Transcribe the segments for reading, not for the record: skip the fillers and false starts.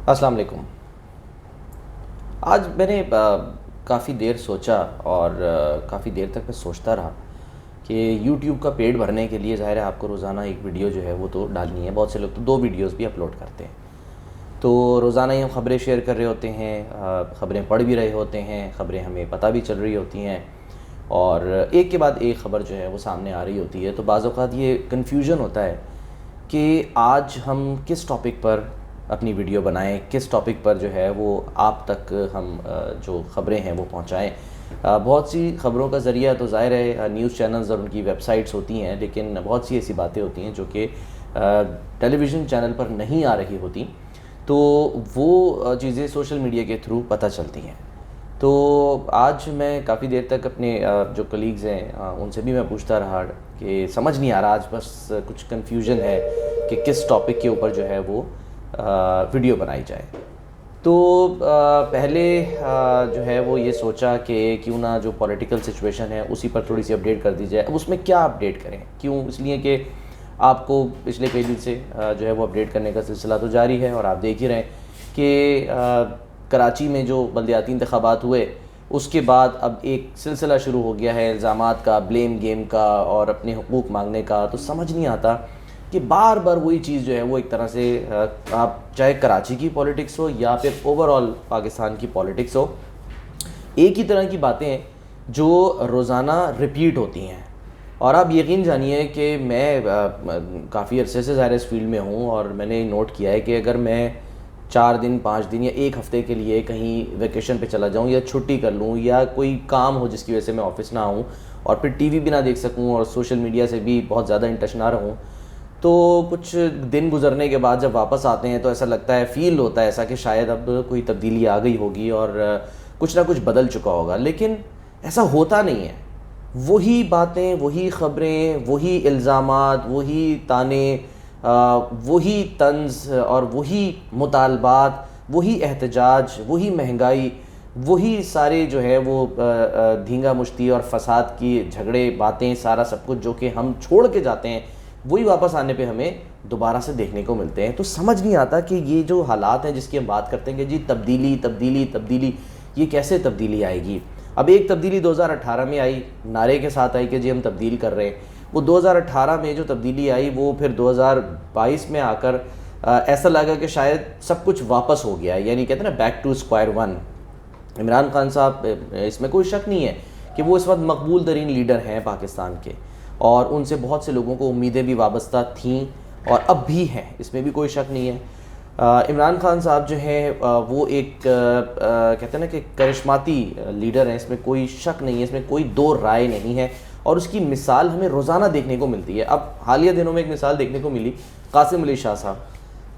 السلام علیکم۔ آج میں نے کافی دیر سوچا اور کافی دیر تک میں سوچتا رہا کہ یوٹیوب کا پیٹ بھرنے کے لیے ظاہر ہے آپ کو روزانہ ایک ویڈیو جو ہے وہ تو ڈالنی ہے۔ بہت سے لوگ تو 2 ویڈیوز بھی اپلوڈ کرتے ہیں، تو روزانہ ہی ہم خبریں شیئر کر رہے ہوتے ہیں، خبریں پڑھ بھی رہے ہوتے ہیں، خبریں ہمیں پتہ بھی چل رہی ہوتی ہیں، اور ایک کے بعد ایک خبر جو ہے وہ سامنے آ رہی ہوتی ہے۔ تو بعض اوقات یہ کنفیوژن ہوتا ہے کہ آج ہم کس ٹاپک پر اپنی ویڈیو بنائیں، کس ٹاپک پر جو ہے وہ آپ تک ہم جو خبریں ہیں وہ پہنچائیں۔ بہت سی خبروں کا ذریعہ تو ظاہر ہے نیوز چینلز اور ان کی ویب سائٹس ہوتی ہیں، لیکن بہت سی ایسی باتیں ہوتی ہیں جو کہ ٹیلی ویژن چینل پر نہیں آ رہی ہوتی، تو وہ چیزیں سوشل میڈیا کے تھرو پتہ چلتی ہیں۔ تو آج میں کافی دیر تک اپنے جو کلیگز ہیں ان سے بھی میں پوچھتا رہا کہ سمجھ نہیں آ رہا، آج بس کچھ کنفیوژن ہے کہ کس ٹاپک کے اوپر جو ہے وہ ویڈیو بنائی جائے۔ تو پہلے جو ہے وہ یہ سوچا کہ کیوں نہ جو پولیٹیکل سچویشن ہے اسی پر تھوڑی سی اپڈیٹ کر دی جائے۔ اب اس میں کیا اپڈیٹ کریں؟ کیوں؟ اس لیے کہ آپ کو پچھلے کئی دن سے جو ہے وہ اپڈیٹ کرنے کا سلسلہ تو جاری ہے، اور آپ دیکھ ہی رہے ہیں کہ کراچی میں جو بلدیاتی انتخابات ہوئے اس کے بعد اب ایک سلسلہ شروع ہو گیا ہے الزامات کا، بلیم گیم کا اور اپنے حقوق مانگنے کا۔ تو سمجھ نہیں آتا کہ بار بار وہی چیز جو ہے وہ ایک طرح سے آپ چاہے کراچی کی پولیٹکس ہو یا پھر اوور آل پاکستان کی پولیٹکس ہو، ایک ہی طرح کی باتیں ہیں جو روزانہ ریپیٹ ہوتی ہیں۔ اور آپ یقین جانیے کہ میں کافی عرصے سے ظاہر اس فیلڈ میں ہوں، اور میں نے نوٹ کیا ہے کہ اگر میں 4 دن 5 دن یا ایک ہفتے کے لیے کہیں ویکیشن پہ چلا جاؤں یا چھٹی کر لوں یا کوئی کام ہو جس کی وجہ سے میں آفس نہ آؤں اور پھر ٹی وی بھی نہ دیکھ سکوں اور سوشل میڈیا سے بھی بہت زیادہ ان ٹچ نہ رہوں، تو کچھ دن گزرنے کے بعد جب واپس آتے ہیں تو ایسا لگتا ہے، فیل ہوتا ہے ایسا کہ شاید اب کوئی تبدیلی آ گئی ہوگی اور کچھ نہ کچھ بدل چکا ہوگا، لیکن ایسا ہوتا نہیں ہے۔ وہی باتیں، وہی خبریں، وہی الزامات، وہی تانے، وہی طنز اور وہی مطالبات، وہی احتجاج، وہی مہنگائی، وہی سارے جو ہے وہ دھینگا مشتی اور فساد کی جھگڑے، باتیں، سارا سب کچھ جو کہ ہم چھوڑ کے جاتے ہیں وہی واپس آنے پہ ہمیں دوبارہ سے دیکھنے کو ملتے ہیں۔ تو سمجھ نہیں آتا کہ یہ جو حالات ہیں جس کی ہم بات کرتے ہیں کہ جی تبدیلی تبدیلی تبدیلی، یہ کیسے تبدیلی آئے گی؟ اب ایک تبدیلی 2018 میں آئی، نعرے کے ساتھ آئی کہ جی ہم تبدیل کر رہے ہیں۔ وہ 2018 میں جو تبدیلی آئی وہ پھر 2022 میں آ کر ایسا لگا کہ شاید سب کچھ واپس ہو گیا ہے، یعنی کہتے ہیں نا back two square one. Imran Khan صاحب، اس میں کوئی شک نہیں ہے کہ وہ اس وقت مقبول ترین لیڈر ہیں پاکستان کے، اور ان سے بہت سے لوگوں کو امیدیں بھی وابستہ تھیں اور اب بھی ہیں، اس میں بھی کوئی شک نہیں ہے۔ عمران خان صاحب جو ہیں وہ ایک کہتے ہیں نا کہ کرشماتی لیڈر ہیں، اس میں کوئی شک نہیں ہے، اس میں کوئی دو رائے نہیں ہے، اور اس کی مثال ہمیں روزانہ دیکھنے کو ملتی ہے۔ اب حالیہ دنوں میں ایک مثال دیکھنے کو ملی، قاسم علی شاہ صاحب۔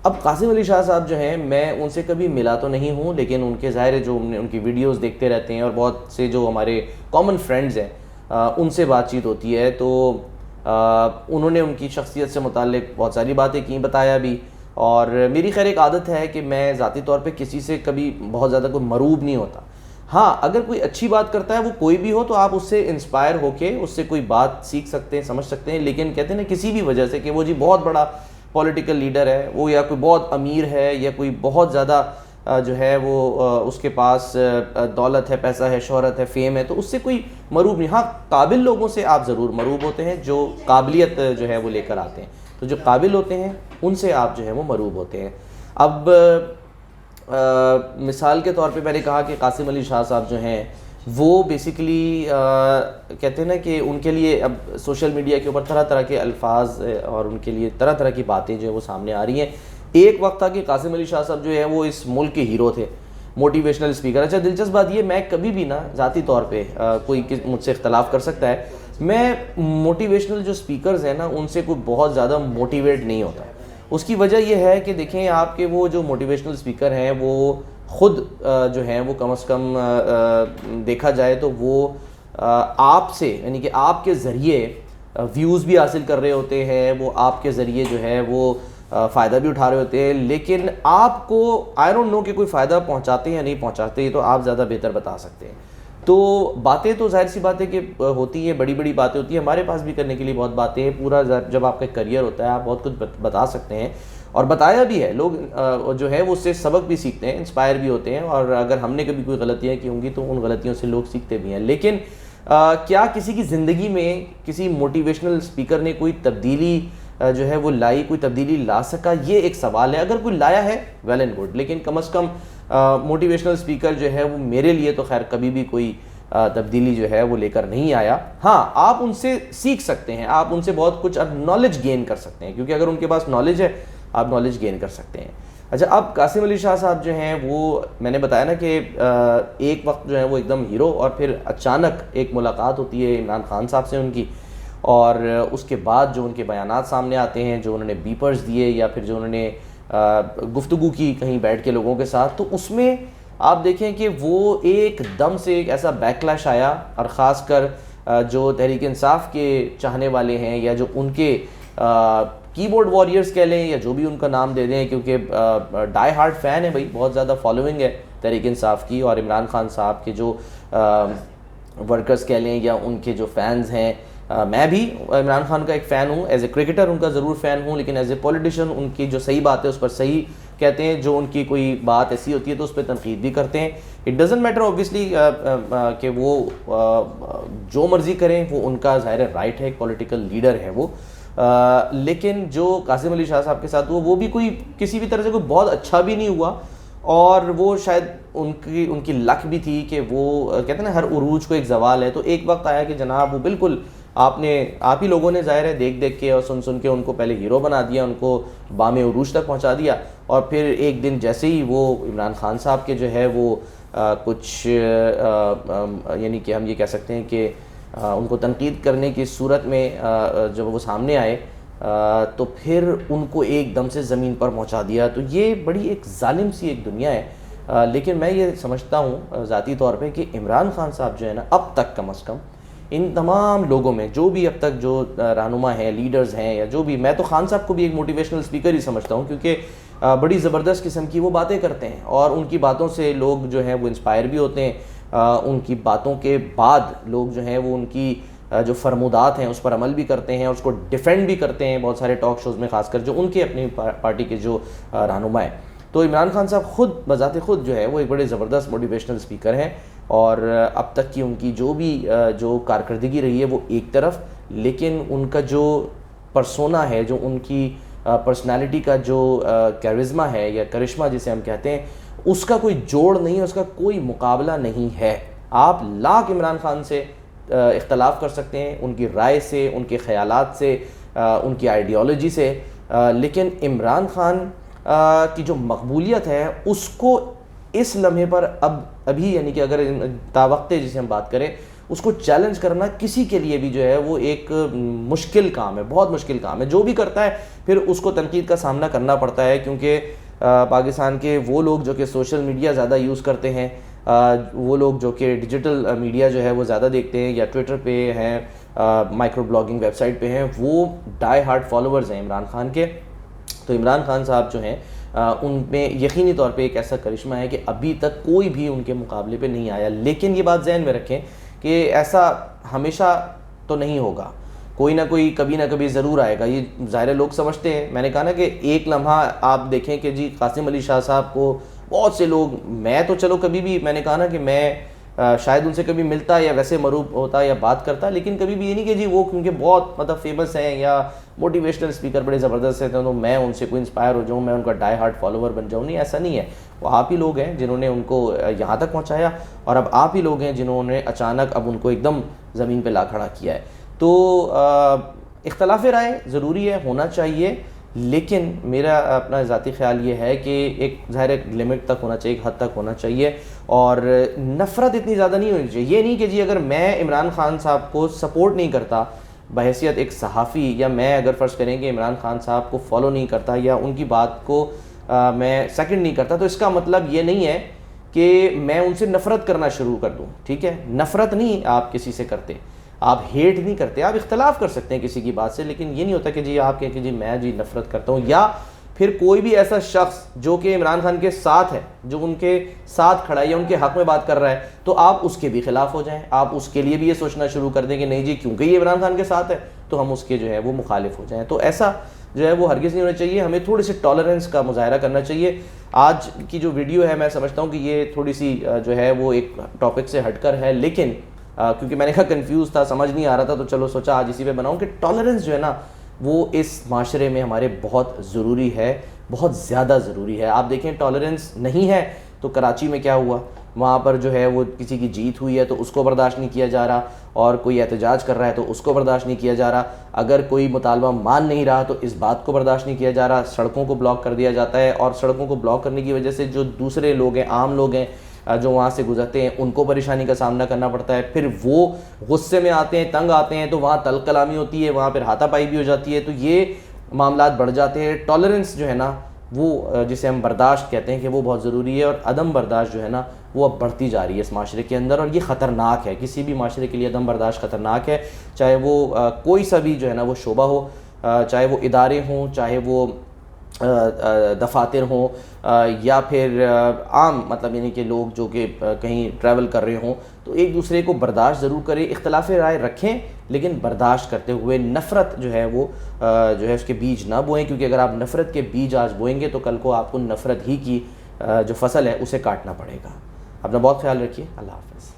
اب قاسم علی شاہ صاحب جو ہیں، میں ان سے کبھی ملا تو نہیں ہوں، لیکن ان کے ظاہر جو ان کی ویڈیوز دیکھتے رہتے ہیں اور بہت سے جو ہمارے کامن فرینڈز ہیں ان سے بات چیت ہوتی ہے، تو انہوں نے ان کی شخصیت سے متعلق بہت ساری باتیں کی، بتایا بھی، اور میری خیر ایک عادت ہے کہ میں ذاتی طور پہ کسی سے کبھی بہت زیادہ کوئی مروب نہیں ہوتا۔ ہاں، اگر کوئی اچھی بات کرتا ہے وہ کوئی بھی ہو تو آپ اس سے انسپائر ہو کے اس سے کوئی بات سیکھ سکتے ہیں، سمجھ سکتے ہیں، لیکن کہتے ہیں نا کسی بھی وجہ سے کہ وہ جی بہت بڑا پولیٹیکل لیڈر ہے، وہ یا کوئی بہت امیر ہے یا کوئی بہت زیادہ جو ہے وہ اس کے پاس دولت ہے، پیسہ ہے، شہرت ہے، فیم ہے، تو اس سے کوئی مروب نہیں۔ ہاں، قابل لوگوں سے آپ ضرور مروب ہوتے ہیں جو قابلیت جو ہے وہ لے کر آتے ہیں، تو جو قابل ہوتے ہیں ان سے آپ جو ہے وہ مروب ہوتے ہیں۔ اب مثال کے طور پہ میں نے کہا کہ قاسم علی شاہ صاحب جو ہیں وہ بیسیکلی کہتے ہیں نا کہ ان کے لیے اب سوشل میڈیا کے اوپر طرح طرح کے الفاظ اور ان کے لیے طرح طرح کی باتیں جو ہیں وہ سامنے آ رہی ہیں۔ ایک وقت تھا کہ قاسم علی شاہ صاحب جو ہیں وہ اس ملک کے ہیرو تھے، موٹیویشنل اسپیکر۔ اچھا، دلچسپ بات یہ، میں کبھی بھی نا ذاتی طور پہ کوئی مجھ سے اختلاف کر سکتا ہے، میں موٹیویشنل جو اسپیکرز ہیں نا ان سے کوئی بہت زیادہ موٹیویٹ نہیں ہوتا۔ اس کی وجہ یہ ہے کہ دیکھیں آپ کے وہ جو موٹیویشنل اسپیکر ہیں وہ خود جو ہیں وہ کم از کم دیکھا جائے تو وہ آپ سے، یعنی کہ آپ کے ذریعے ویوز بھی حاصل کر رہے ہوتے ہیں، وہ آپ کے ذریعے جو ہے وہ فائدہ بھی اٹھا رہے ہوتے ہیں، لیکن آپ کو آئی ڈونٹ نو کہ کوئی فائدہ پہنچاتے ہیں یا نہیں پہنچاتے، تو آپ زیادہ بہتر بتا سکتے ہیں۔ تو باتیں تو ظاہر سی بات ہے کہ ہوتی ہیں، بڑی بڑی باتیں ہوتی ہیں، ہمارے پاس بھی کرنے کے لیے بہت باتیں ہیں، پورا جب آپ کا کریئر ہوتا ہے آپ بہت کچھ بتا سکتے ہیں، اور بتایا بھی ہے. لوگ جو ہے وہ اس سے سبق بھی سیکھتے ہیں, انسپائر بھی ہوتے ہیں, اور اگر ہم نے کبھی کوئی غلطیاں کی ہوں گی تو ان غلطیوں سے لوگ سیکھتے بھی ہیں. لیکن کیا کسی کی زندگی میں کسی موٹیویشنل اسپیکر نے کوئی تبدیلی جو ہے وہ لائی, کوئی تبدیلی لا سکا؟ یہ ایک سوال ہے. اگر کوئی لایا ہے ویل اینڈ گڈ, لیکن کم از کم موٹیویشنل اسپیکر جو ہے وہ میرے لیے تو خیر کبھی بھی کوئی تبدیلی جو ہے وہ لے کر نہیں آیا. ہاں, آپ ان سے سیکھ سکتے ہیں, آپ ان سے بہت کچھ اب نالج گین کر سکتے ہیں, کیونکہ اگر ان کے پاس نالج ہے آپ نالج گین کر سکتے ہیں. اچھا, اب قاسم علی شاہ صاحب جو ہیں وہ میں نے بتایا نا کہ ایک وقت جو ہے وہ ایک دم ہیرو, اور پھر اچانک ایک ملاقات ہوتی ہے عمران خان صاحب سے ان کی, اور اس کے بعد جو ان کے بیانات سامنے آتے ہیں, جو انہوں نے بیپرز دیے یا پھر جو انہوں نے گفتگو کی کہیں بیٹھ کے لوگوں کے ساتھ, تو اس میں آپ دیکھیں کہ وہ ایک دم سے ایک ایسا بیکلیش آیا. اور خاص کر جو تحریک انصاف کے چاہنے والے ہیں, یا جو ان کے کی بورڈ واریئرز کہہ لیں, یا جو بھی ان کا نام دے دیں, کیونکہ ڈائی ہارڈ فین ہے بھائی, بہت زیادہ فالوئنگ ہے تحریک انصاف کی, اور عمران خان صاحب کے جو ورکرز کہہ لیں یا ان کے جو فینز ہیں. میں بھی عمران خان کا ایک فین ہوں, ایز اے کرکٹر ان کا ضرور فین ہوں, لیکن ایز اے پولیٹیشین ان کی جو صحیح بات ہے اس پر صحیح کہتے ہیں, جو ان کی کوئی بات ایسی ہوتی ہے تو اس پہ تنقید بھی کرتے ہیں. اٹ ڈزنٹ میٹر اوبویسلی کہ وہ جو مرضی کریں, وہ ان کا ظاہر رائٹ ہے, ایک پولیٹیکل لیڈر ہے وہ. لیکن جو قاسم علی شاہ صاحب کے ساتھ وہ بھی کوئی کسی بھی طرح سے کوئی بہت اچھا بھی نہیں ہوا, اور وہ شاید ان کی لک بھی تھی کہ وہ کہتے ہیں نا ہر عروج کو ایک زوال ہے. تو ایک وقت آیا کہ جناب وہ بالکل آپ ہی لوگوں نے ظاہر ہے دیکھ کے اور سن کے ان کو پہلے ہیرو بنا دیا, ان کو بام عروج تک پہنچا دیا, اور پھر ایک دن جیسے ہی وہ عمران خان صاحب کے جو ہے وہ کچھ یعنی کہ ہم یہ کہہ سکتے ہیں کہ ان کو تنقید کرنے کی صورت میں جب وہ سامنے آئے تو پھر ان کو ایک دم سے زمین پر پہنچا دیا. تو یہ بڑی ایک ظالم سی ایک دنیا ہے. لیکن میں یہ سمجھتا ہوں ذاتی طور پہ کہ عمران خان صاحب جو ہے نا, اب تک کم از کم ان تمام لوگوں میں جو بھی اب تک جو رہنما ہیں, لیڈرز ہیں, یا جو بھی, میں تو خان صاحب کو بھی ایک موٹیویشنل اسپیکر ہی سمجھتا ہوں, کیونکہ بڑی زبردست قسم کی وہ باتیں کرتے ہیں, اور ان کی باتوں سے لوگ جو ہیں وہ انسپائر بھی ہوتے ہیں. ان کی باتوں کے بعد لوگ جو ہیں وہ ان کی جو فرمودات ہیں اس پر عمل بھی کرتے ہیں, اور اس کو ڈیفینڈ بھی کرتے ہیں بہت سارے ٹاک شوز میں, خاص کر جو ان کے اپنی پارٹی کے جو رہنما ہیں. تو عمران خان صاحب خود بذات خود جو ہے وہ ایک بڑے زبردست موٹیویشنل اسپیکر ہیں, اور اب تک کی ان کی جو کارکردگی رہی ہے وہ ایک طرف, لیکن ان کا جو پرسونا ہے, جو ان کی پرسنالٹی کا جو کیرزما ہے یا کرشمہ جسے ہم کہتے ہیں, اس کا کوئی جوڑ نہیں ہے, اس کا کوئی مقابلہ نہیں ہے. آپ لاکھ عمران خان سے اختلاف کر سکتے ہیں, ان کی رائے سے, ان کے خیالات سے, ان کی آئیڈیالوجی سے, لیکن عمران خان کی جو مقبولیت ہے اس کو اس لمحے پر ابھی یعنی کہ اگر تاوقتے جسے ہم بات کریں, اس کو چیلنج کرنا کسی کے لیے بھی جو ہے وہ ایک مشکل کام ہے, بہت مشکل کام ہے. جو بھی کرتا ہے پھر اس کو تنقید کا سامنا کرنا پڑتا ہے, کیونکہ پاکستان کے وہ لوگ جو کہ سوشل میڈیا زیادہ یوز کرتے ہیں, وہ لوگ جو کہ ڈیجیٹل میڈیا جو ہے وہ زیادہ دیکھتے ہیں, یا ٹویٹر پہ ہیں, مائکرو بلاگنگ ویب سائٹ پہ ہیں, وہ ڈائی ہارڈ فالوورز ہیں عمران خان کے. تو عمران خان صاحب جو ہیں ان میں یقینی طور پہ ایک ایسا کرشمہ ہے کہ ابھی تک کوئی بھی ان کے مقابلے پہ نہیں آیا. لیکن یہ بات ذہن میں رکھیں کہ ایسا ہمیشہ تو نہیں ہوگا, کوئی نہ کوئی کبھی نہ کبھی ضرور آئے گا. یہ ظاہر لوگ سمجھتے ہیں, میں نے کہا نا کہ ایک لمحہ آپ دیکھیں کہ جی قاسم علی شاہ صاحب کو بہت سے لوگ, میں تو چلو کبھی بھی, میں نے کہا نا کہ میں شاید ان سے کبھی ملتا یا ویسے معروف ہوتا یا بات کرتا, لیکن کبھی بھی یہ نہیں کہ جی وہ کیونکہ بہت مطلب فیمس ہیں یا موٹیویشنل اسپیکر بڑے زبردست ہیں تو میں ان سے کوئی انسپائر ہو جاؤں, میں ان کا ڈائی ہارڈ فالوور بن جاؤں. نہیں, ایسا نہیں ہے. وہ آپ ہی لوگ ہیں جنہوں نے ان کو یہاں تک پہنچایا, اور اب آپ ہی لوگ ہیں جنہوں نے اچانک اب ان کو ایک دم زمین پہ لا کھڑا کیا ہے. تو اختلاف رائے ضروری ہے, ہونا چاہیے, لیکن میرا اپنا ذاتی خیال یہ ہے کہ ایک ظاہر ایک لمٹ تک ہونا چاہیے, ایک حد تک ہونا چاہیے, اور نفرت اتنی زیادہ نہیں ہونی چاہیے. یہ نہیں کہ جی اگر میں عمران خان صاحب کو سپورٹ نہیں کرتا بحیثیت ایک صحافی, یا میں اگر فرض کریں کہ عمران خان صاحب کو فالو نہیں کرتا یا ان کی بات کو میں سیکنڈ نہیں کرتا, تو اس کا مطلب یہ نہیں ہے کہ میں ان سے نفرت کرنا شروع کر دوں. ٹھیک ہے, نفرت نہیں آپ کسی سے کرتے, آپ ہیٹ نہیں کرتے, آپ اختلاف کر سکتے ہیں کسی کی بات سے, لیکن یہ نہیں ہوتا کہ جی آپ کہیں کہ جی میں جی نفرت کرتا ہوں. یا پھر کوئی بھی ایسا شخص جو کہ عمران خان کے ساتھ ہے, جو ان کے ساتھ کھڑا ہے یا ان کے حق میں بات کر رہا ہے, تو آپ اس کے بھی خلاف ہو جائیں, آپ اس کے لیے بھی یہ سوچنا شروع کر دیں کہ نہیں جی کیونکہ یہ عمران خان کے ساتھ ہے تو ہم اس کے جو ہے وہ مخالف ہو جائیں. تو ایسا جو ہے وہ ہرگز نہیں ہونا چاہیے. ہمیں تھوڑی سی ٹالرنس کا مظاہرہ کرنا چاہیے. آج کی جو ویڈیو ہے میں سمجھتا ہوں کہ یہ تھوڑی سی جو ہے وہ ایک ٹاپک سے ہٹ کر ہے, لیکن کیونکہ میں نے کہا کنفیوز تھا, سمجھ نہیں آ رہا تھا, تو چلو سوچا آج اسی پہ بناؤں کہ ٹالرنس جو ہے نا وہ اس معاشرے میں ہمارے بہت ضروری ہے, بہت زیادہ ضروری ہے. آپ دیکھیں ٹالرنس نہیں ہے تو کراچی میں کیا ہوا, وہاں پر جو ہے وہ کسی کی جیت ہوئی ہے تو اس کو برداشت نہیں کیا جا رہا, اور کوئی احتجاج کر رہا ہے تو اس کو برداشت نہیں کیا جا رہا, اگر کوئی مطالبہ مان نہیں رہا تو اس بات کو برداشت نہیں کیا جا رہا, سڑکوں کو بلاک کر دیا جاتا ہے, اور سڑکوں کو بلاک کرنے کی وجہ سے جو دوسرے لوگ ہیں, عام لوگ ہیں جو وہاں سے گزرتے ہیں, ان کو پریشانی کا سامنا کرنا پڑتا ہے. پھر وہ غصے میں آتے ہیں, تنگ آتے ہیں, تو وہاں تلخ کلامی ہوتی ہے, وہاں پھر ہاتھا پائی بھی ہو جاتی ہے, تو یہ معاملات بڑھ جاتے ہیں. ٹالرنس جو ہے نا وہ جسے ہم برداشت کہتے ہیں کہ وہ بہت ضروری ہے, اور عدم برداشت جو ہے نا وہ اب بڑھتی جا رہی ہے اس معاشرے کے اندر, اور یہ خطرناک ہے. کسی بھی معاشرے کے لیے عدم برداشت خطرناک ہے, چاہے وہ کوئی سا بھی جو ہے نا وہ شعبہ ہو, چاہے وہ ادارے ہوں, چاہے وہ دفاتر ہوں, یا پھر عام مطلب یعنی کہ لوگ جو کہ کہیں ٹریول کر رہے ہوں, تو ایک دوسرے کو برداشت ضرور کریں, اختلاف رائے رکھیں لیکن برداشت کرتے ہوئے. نفرت جو ہے وہ جو ہے اس کے بیج نہ بوئیں, کیونکہ اگر آپ نفرت کے بیج آج بوئیں گے تو کل کو آپ کو نفرت ہی کی جو فصل ہے اسے کاٹنا پڑے گا. اپنا بہت خیال رکھیے. اللہ حافظ.